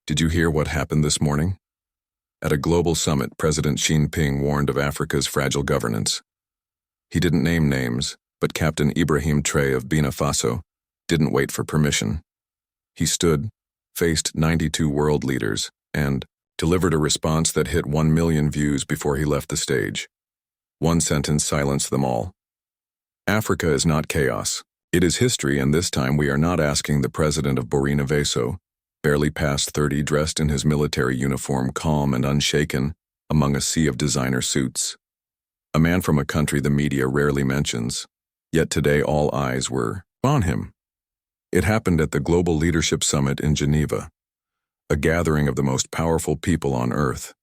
Did you hear what happened this morning? At a global summit, President Xi Jinping warned of Africa's fragile governance. He didn't name names, but Captain Ibrahim Traoré of Burkina Faso didn't wait for permission. He stood, faced 92 world leaders, and delivered a response that hit 1 million views before he left the stage. One sentence silenced them all. Africa is not chaos. It is history, and this time we are not asking the president of Burkina Faso, barely past 30, dressed in his military uniform, calm and unshaken among a sea of designer suits. A man from a country the media rarely mentions, yet today all eyes were on him. It happened at the Global Leadership Summit in Geneva, a gathering of the most powerful people on Earth.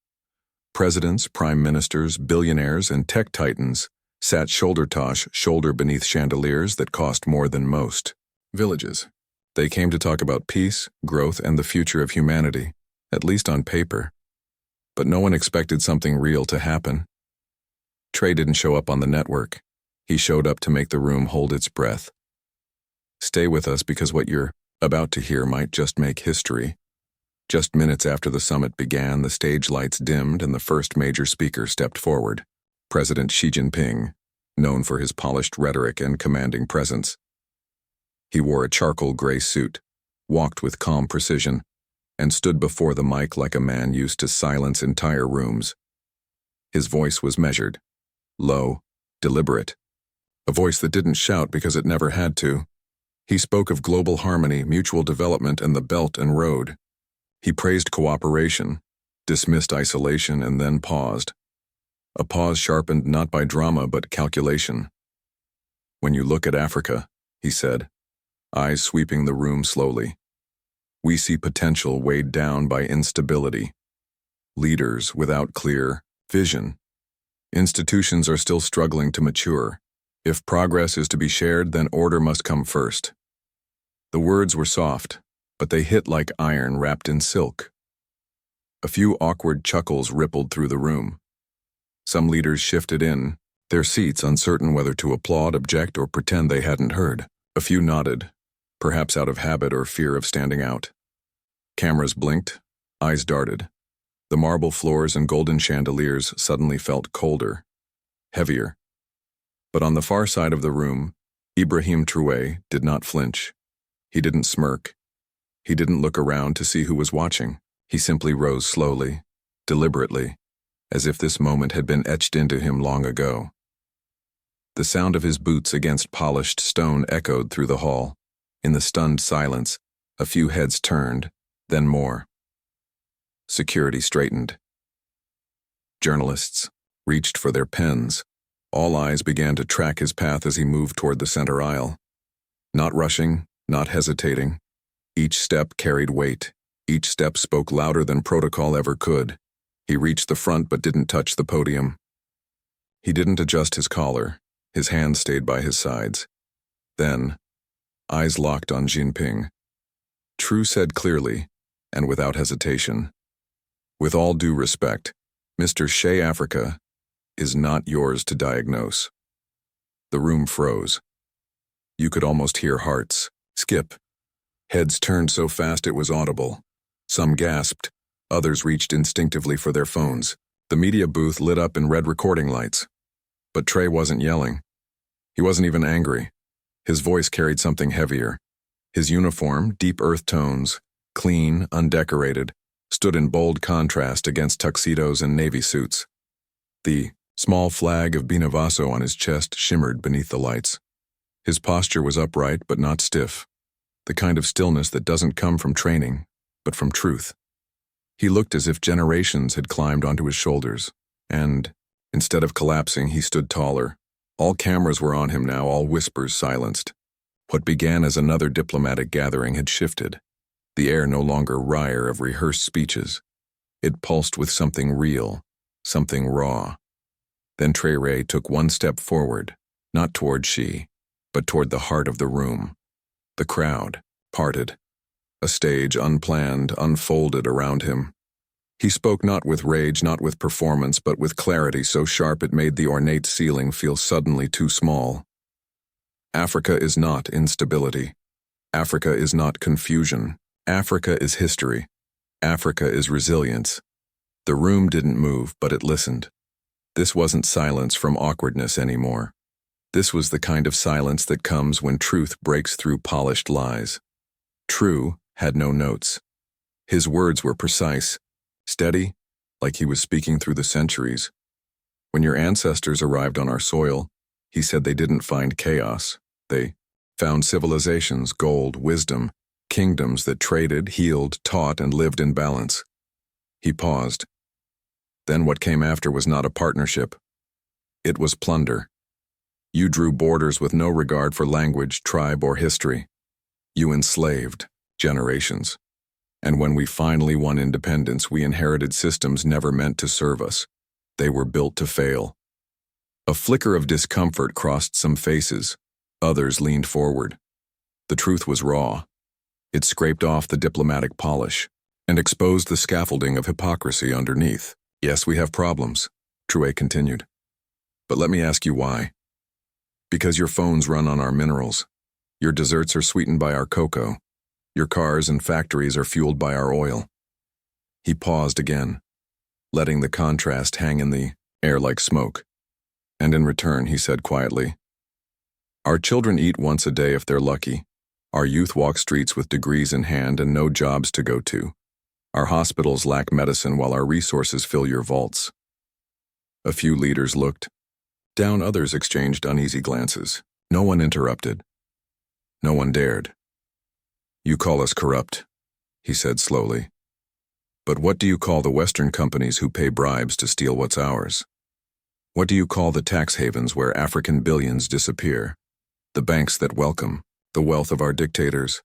Presidents, prime ministers, billionaires, and tech titans sat shoulder to shoulder beneath chandeliers that cost more than most villages. They came to talk about peace, growth, and the future of humanity, at least on paper. But no one expected something real to happen. Traoré didn't show up on the network. He showed up to make the room hold its breath. Stay with us, because what you're about to hear might just make history. Just minutes after the summit began, the stage lights dimmed and the first major speaker stepped forward. President Xi Jinping, known for his polished rhetoric and commanding presence. He wore a charcoal gray suit, walked with calm precision, and stood before the mic like a man used to silence entire rooms. His voice was measured, low, deliberate, a voice that didn't shout because it never had to. He spoke of global harmony, mutual development, and the Belt and Road. He praised cooperation, dismissed isolation, and then paused. A pause sharpened not by drama but calculation. "When you look at Africa," he said, eyes sweeping the room slowly, "we see potential weighed down by instability. Leaders without clear vision. Institutions are still struggling to mature. If progress is to be shared, then order must come first." The words were soft, but they hit like iron wrapped in silk. A few awkward chuckles rippled through the room. Some leaders shifted in their seats, uncertain whether to applaud, object, or pretend they hadn't heard. A few nodded, perhaps out of habit or fear of standing out. Cameras blinked, eyes darted. The marble floors and golden chandeliers suddenly felt colder, heavier. But on the far side of the room, Ibrahim Traoré did not flinch. He didn't smirk. He didn't look around to see who was watching. He simply rose slowly, deliberately, as if this moment had been etched into him long ago. The sound of his boots against polished stone echoed through the hall. In the stunned silence, a few heads turned, then more. Security straightened. Journalists reached for their pens. All eyes began to track his path as he moved toward the center aisle. Not rushing, not hesitating. Each step carried weight. Each step spoke louder than protocol ever could. He reached the front but didn't touch the podium. He didn't adjust his collar. His hands stayed by his sides. Then, eyes locked on Jinping. Traoré said clearly, and without hesitation, "With all due respect, Mr. Shea, Africa is not yours to diagnose." The room froze. You could almost hear hearts skip. Heads turned so fast it was audible. Some gasped, others reached instinctively for their phones. The media booth lit up in red recording lights. But Traoré wasn't yelling. He wasn't even angry. His voice carried something heavier. His uniform, deep earth tones, clean, undecorated, stood in bold contrast against tuxedos and navy suits. The small flag of Burkina Faso on his chest shimmered beneath the lights. His posture was upright but not stiff, the kind of stillness that doesn't come from training, but from truth. He looked as if generations had climbed onto his shoulders, and, instead of collapsing, he stood taller. All cameras were on him now, all whispers silenced. What began as another diplomatic gathering had shifted. The air no longer wryer of rehearsed speeches. It pulsed with something real, something raw. Then Traoré took one step forward, not toward Xi, but toward the heart of the room. The crowd parted. A stage, unplanned, unfolded around him. He spoke not with rage, not with performance, but with clarity so sharp it made the ornate ceiling feel suddenly too small. Africa is not instability. Africa is not confusion. Africa is history. Africa is resilience. The room didn't move, but it listened. This wasn't silence from awkwardness anymore. This was the kind of silence that comes when truth breaks through polished lies. True had no notes. His words were precise, steady, like he was speaking through the centuries. When your ancestors arrived on our soil, he said they didn't find chaos. They found civilizations, gold, wisdom, kingdoms that traded, healed, taught, and lived in balance. He paused. Then what came after was not a partnership. It was plunder. You drew borders with no regard for language, tribe, or history. You enslaved generations. And when we finally won independence, we inherited systems never meant to serve us. They were built to fail. A flicker of discomfort crossed some faces. Others leaned forward. The truth was raw. It scraped off the diplomatic polish and exposed the scaffolding of hypocrisy underneath. Yes, we have problems, Traoré continued. But let me ask you why. Because your phones run on our minerals. Your desserts are sweetened by our cocoa. Your cars and factories are fueled by our oil. He paused again, letting the contrast hang in the air like smoke. And in return, he said quietly, our children eat once a day if they're lucky. Our youth walk streets with degrees in hand and no jobs to go to. Our hospitals lack medicine while our resources fill your vaults. A few leaders looked down, others exchanged uneasy glances. No one interrupted. No one dared. You call us corrupt, he said slowly. But what do you call the Western companies who pay bribes to steal what's ours? What do you call the tax havens where African billions disappear? The banks that welcome the wealth of our dictators?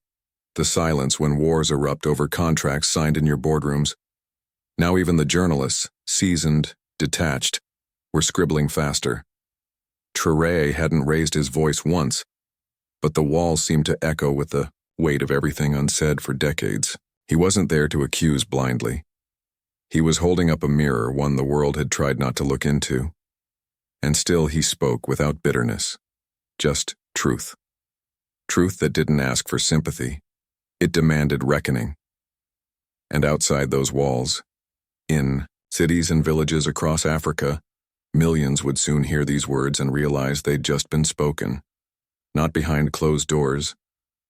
The silence when wars erupt over contracts signed in your boardrooms? Now even the journalists, seasoned, detached, were scribbling faster. Traoré hadn't raised his voice once, but the walls seemed to echo with the weight of everything unsaid for decades. He wasn't there to accuse blindly. He was holding up a mirror, one the world had tried not to look into. And still he spoke without bitterness. Just truth. Truth that didn't ask for sympathy. It demanded reckoning. And outside those walls, in cities and villages across Africa, millions would soon hear these words and realize they'd just been spoken. Not behind closed doors,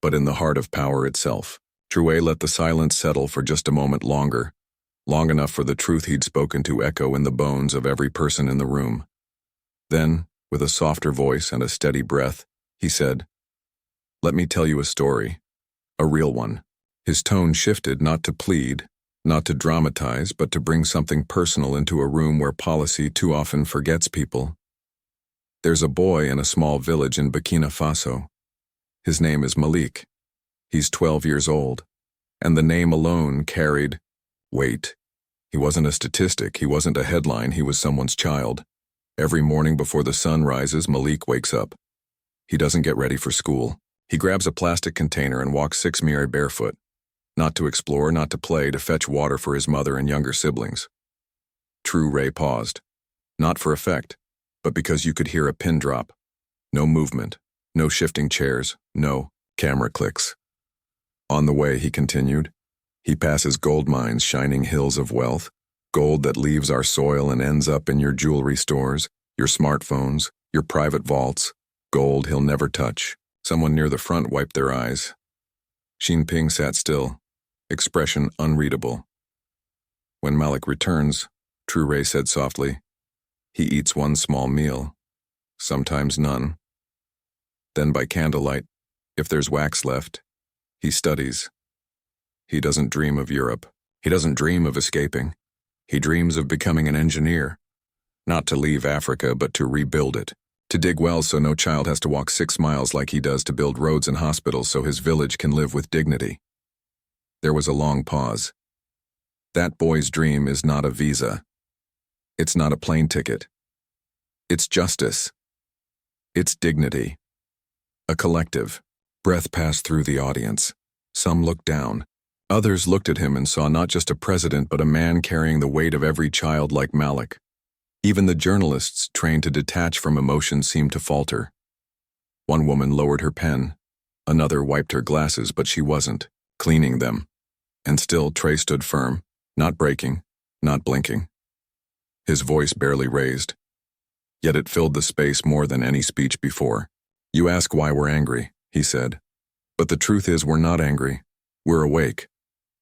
but in the heart of power itself. Traoré let the silence settle for just a moment longer, long enough for the truth he'd spoken to echo in the bones of every person in the room. Then, with a softer voice and a steady breath, he said, let me tell you a story, a real one. His tone shifted, not to plead, not to dramatize, but to bring something personal into a room where policy too often forgets people. There's a boy in a small village in Burkina Faso. His name is Malik. He's 12 years old, and the name alone carried weight. He wasn't a statistic, he wasn't a headline, he was someone's child. Every morning before the sun rises, Malik wakes up. He doesn't get ready for school. He grabs a plastic container and walks 6 miles barefoot. Not to explore, not to play, to fetch water for his mother and younger siblings. Traoré paused. Not for effect, but because you could hear a pin drop. No movement, no shifting chairs, no camera clicks. On the way, he continued, he passes gold mines, shining hills of wealth, gold that leaves our soil and ends up in your jewelry stores, your smartphones, your private vaults, gold he'll never touch. Someone near the front wiped their eyes. Xinping sat still, expression unreadable. When Malik returns, Traoré said softly, he eats one small meal, sometimes none. Then by candlelight, if there's wax left, he studies. He doesn't dream of Europe. He doesn't dream of escaping. He dreams of becoming an engineer, not to leave Africa, but to rebuild it. To dig wells so no child has to walk 6 miles like he does to build roads and hospitals so his village can live with dignity. There was a long pause. That boy's dream is not a visa. It's not a plane ticket. It's justice. It's dignity. A collective breath passed through the audience. Some looked down. Others looked at him and saw not just a president but a man carrying the weight of every child like Malik. Even the journalists trained to detach from emotion seemed to falter. One woman lowered her pen. Another wiped her glasses, but she wasn't cleaning them. And still Trey stood firm, not breaking, not blinking. His voice barely raised, yet it filled the space more than any speech before. "You ask why we're angry," he said. "But the truth is we're not angry. We're awake.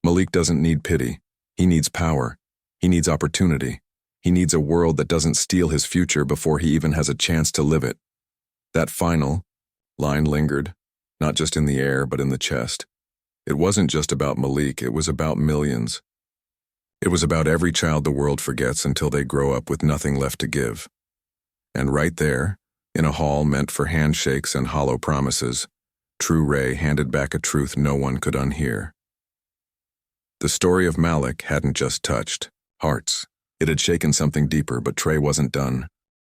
Malik doesn't need pity. He needs power. He needs opportunity. He needs a world that doesn't steal his future before he even has a chance to live it." That final line lingered, not just in the air, but in the chest. It wasn't just about Malik, it was about millions. It was about every child the world forgets until they grow up with nothing left to give. And right there, in a hall meant for handshakes and hollow promises, Traoré handed back a truth no one could unhear. The story of Malik hadn't just touched hearts. It had shaken something deeper, but Trey wasn't done.